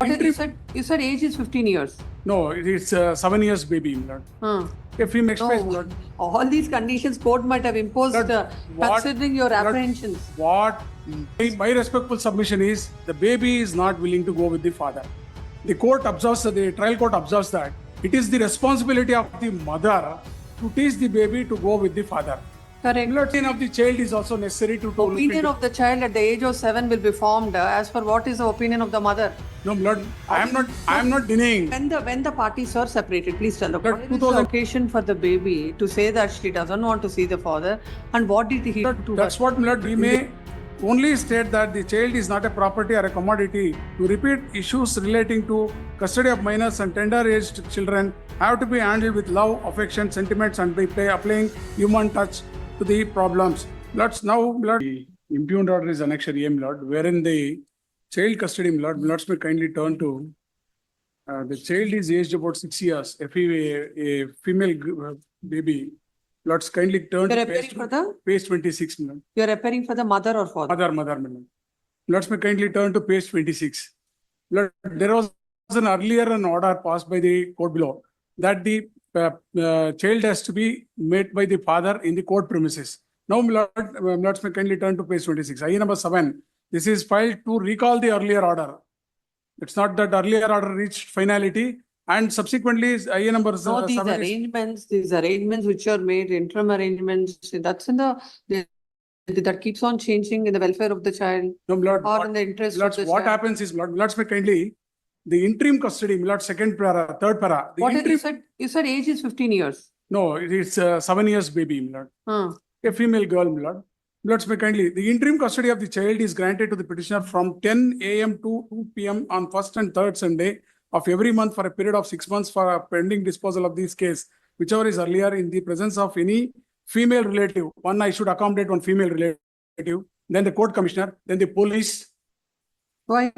You said age is 15 years. No, it's 7 years baby, my lord. If he makes space, my lord. All these conditions court might have imposed considering your apprehensions. What my respectful submission is, the baby is not willing to go with the father. The court observes, the trial court observes that it is the responsibility of the mother to teach the baby to go with the father. Correct. Opinion of the child is also necessary to Opinion of the child at the age of 7 will be formed as per what is the opinion of the mother. No, Lord, I am not denying. When the parties are separated, please tell us what is the occasion for the baby to say that she doesn't want to see the father, and what did he do to That's her? what, Lord, we may only state that the child is not a property or a commodity. To repeat, issues relating to custody of minors and tender-aged children have to be handled with love, affection, sentiments, and by applying human touch to the problems. Let's now, Lord, the impugned order is annexure M, Lord, wherein the child custody, Lord, let's me kindly turn to the child is aged about 6 years. A female baby. Let's kindly turn You're to page 26, Lord. You're appearing for the mother or father? Mother, Lord. Let's me kindly turn to page 26. Lord, there was an earlier an order passed by the court below that the child has to be met by the father in the court premises. Now, Lord, let's me kindly turn to page 26. IA number 7. This is filed to recall the earlier order. It's not that earlier order reached finality, and subsequently IA number No, these 7 arrangements which are made, interim arrangements, that's in that keeps on changing in the welfare of the child. No, Lord, or in the interest of the what child. happens is, Lord, let's me kindly, the interim custody, Lord, second para, third para. The What interim, you said age is 15 years. No, it's 7 years baby, Lord. A female girl, Lord. Let's me kindly, the interim custody of the child is granted to the petitioner from 10 a.m. to 2 p.m. on first and third Sunday of every month for a period of 6 months for a pending disposal of this case, whichever is earlier, in the presence of any female relative. One, I should accommodate one female relative, then the court commissioner, then the police. Why?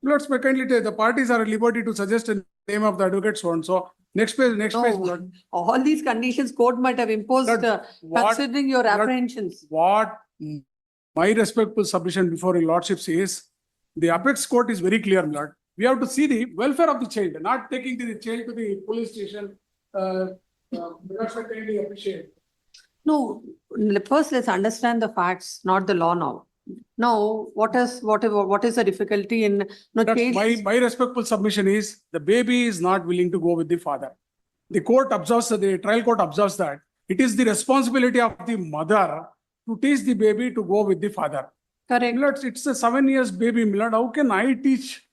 Let's me kindly tell, the parties are at liberty to suggest a name of the advocate, so on. So next page, Lord. All these conditions court might have imposed considering your apprehensions. What my respectful submission before your lordship is, the apex court is very clear, Lord. We have to see the welfare of the child, not taking the child to the police station. Let's me kindly appreciate. No, first let's understand the facts, not the law now. Now, what is the difficulty in my respectful submission is, the baby is not willing to go with the father. The court observes, the trial court observes that it is the responsibility of the mother to teach the baby to go with the father. Correct. Lord, it's a 7 years baby, Lord. How can I teach?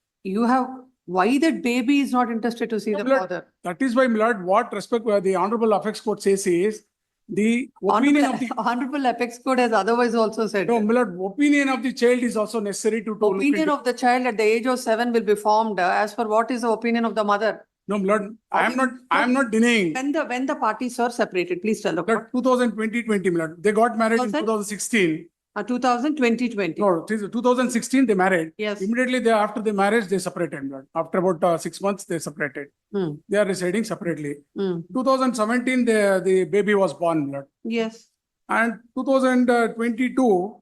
Why that baby is not interested to see the father? That is why, Lord, what respect the Honorable Apex Court says is, the opinion of the Honorable Apex Court has otherwise also said. No, Lord, opinion of the child is also necessary to opinion of the child at the age of 7 will be formed as per what is the opinion of the mother. No, Lord, I am not denying. When the parties are separated, please tell us. 2020, Lord, they got married in 2016. 2020. No, 2016 they married. Yes. Immediately after the marriage, they separated. Lord. After about 6 months, they separated. They are residing separately. 2017, the baby was born. Lord. Yes. And 2022,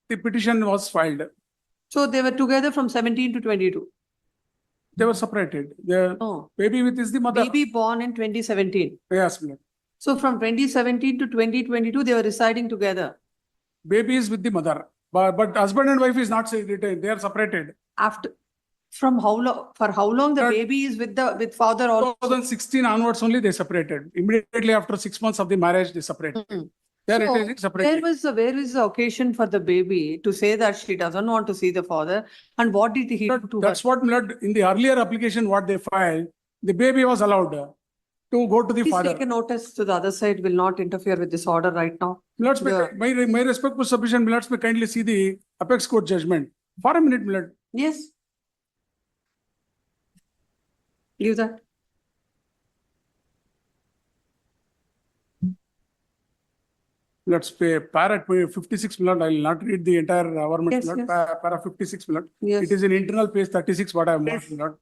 the petition was filed. So they were together from 17 to 22. They were separated. The baby with is the mother. Baby born in 2017. Yes, Lord. So from 2017 to 2022, they were residing together. Baby is with the mother, but husband and wife is not retained. They are separated. From how long? For how long the baby is with father? 2016 onwards only they separated. Immediately after 6 months of the marriage, they separated. They are separated. Where is the occasion for the baby to say that she doesn't want to see the father, and what did he do to her? That's what, Lord, in the earlier application what they filed, the baby was allowed to go to the father. Please take a notice to the other side, will not interfere with this order right now. Let's my respectful submission, let's kindly see the apex court judgment. For a minute, Lord. Yes. Leave that. Let's pay para 56 Lord. I will not read the entire government. Yes, Lord. yes. Para 56 Lord. Yes. It is in internal page 36 what I have marked, Lord.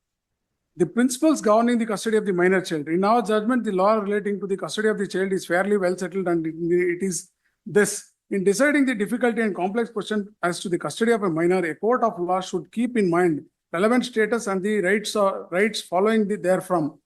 The principles governing the custody of the minor child. In our judgment, the law relating to the custody of the child is fairly well settled, and it is this. In deciding the difficulty and complex question as to the custody of a minor, a court of law should keep in mind relevant status and the rights following therefrom.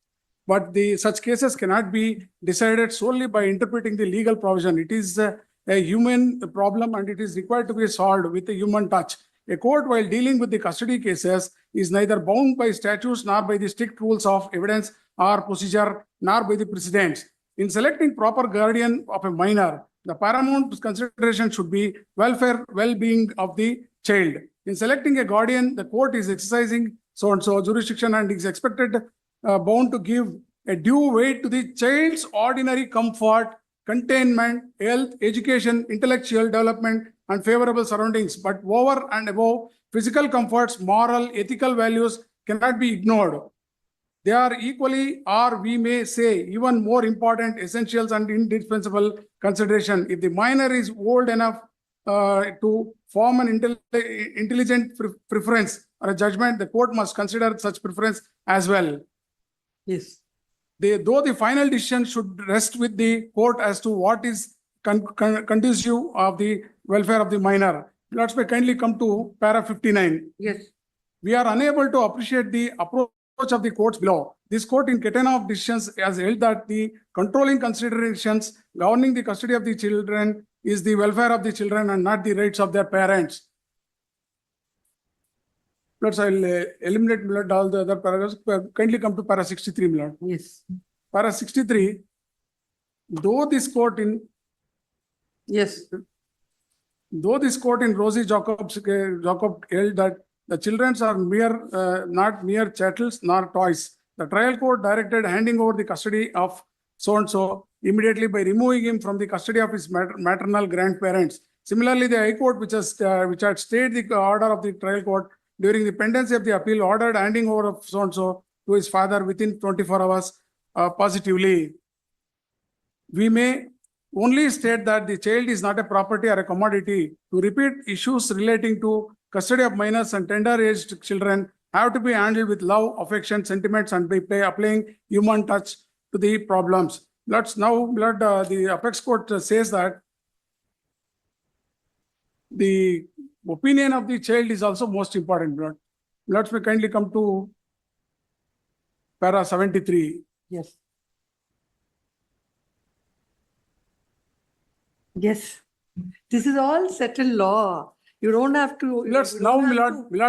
But such cases cannot be decided solely by interpreting the legal provision. It is a human problem and it is required to be solved with a human touch. A court, while dealing with the custody cases, is neither bound by statutes nor by the strict rules of evidence or procedure, nor by the precedents. In selecting proper guardian of a minor, the paramount consideration should be well-being of the child. In selecting a guardian, the court is exercising so-and-so jurisdiction and is expected bound to give a due weight to the child's ordinary comfort, containment, health, education, intellectual development, and favorable surroundings. But over and above, physical comforts, moral, ethical values cannot be ignored. They are equally, or we may say, even more important, essentials and indispensable consideration. If the minor is old enough to form an intelligent preference or a judgment, the court must consider such preference as well. Yes. Though the final decision should rest with the court as to what is conducive of the welfare of the minor. Let's kindly come to para 59. Yes. We are unable to appreciate the approach of the courts below. This court in catena of decisions has held that the controlling considerations governing the custody of the children is the welfare of the children and not the rights of their parents. I'll eliminate all the other paragraphs. Kindly come to para 63, Milord. Yes. Para 63, though this court in Rosie Jacob held that the children are not mere chattels nor toys. The trial court directed handing over the custody of so-and-so immediately by removing him from the custody of his maternal grandparents. Similarly, the High Court, which had stayed the order of the trial court during the pendency of the appeal, ordered handing over of so-and-so to his father within 24 hours positively. We may only state that the child is not a property or a commodity. To repeat, issues relating to custody of minors and tender-aged children have to be handled with love, affection, sentiments, and by applying human touch to the problems. The apex court says that the opinion of the child is also most important. Let's kindly come to para 73. Yes. Yes. This is all settled law. You don't have to. Let's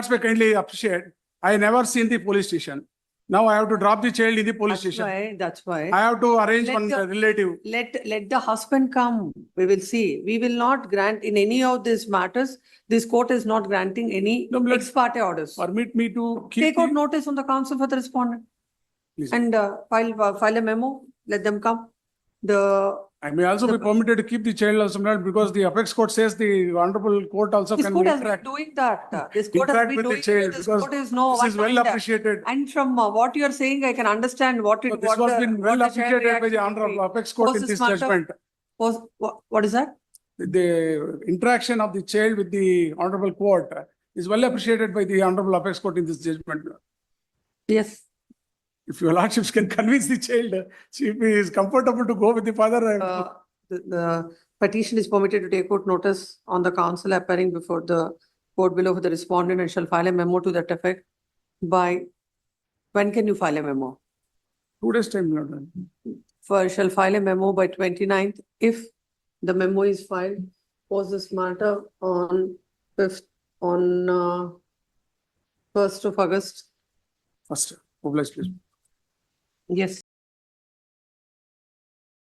kindly appreciate. I never seen the police station. Now I have to drop the child in the police station. That's why. I have to arrange one relative. Let the husband come. We will see. We will not grant in any of these matters. This court is not granting any ex parte orders. Permit me to take out notice on the counsel for the respondent. Please. And file a memo. Let them come. I may also be permitted to keep the child also, because the apex court says the honorable court also this can court interact. Has been doing that. This court has been with doing the child this because court is no this is well appreciated. And from what you are saying, I can understand what it So this was been well appreciated by the honorable apex court in this judgment. What is that? The interaction of the child with the honorable court is well appreciated by the honorable apex court in this judgment. Yes. If your lordships can convince the child, see if he is comfortable to go with the father. The petition is permitted to take out notice on the counsel appearing before the court below for the respondent and shall file a memo to that effect by. When can you file a memo? 2 days time. Shall file a memo by 29th. If the memo is filed, was this matter on 1st of August. First, oblige, please. Yes.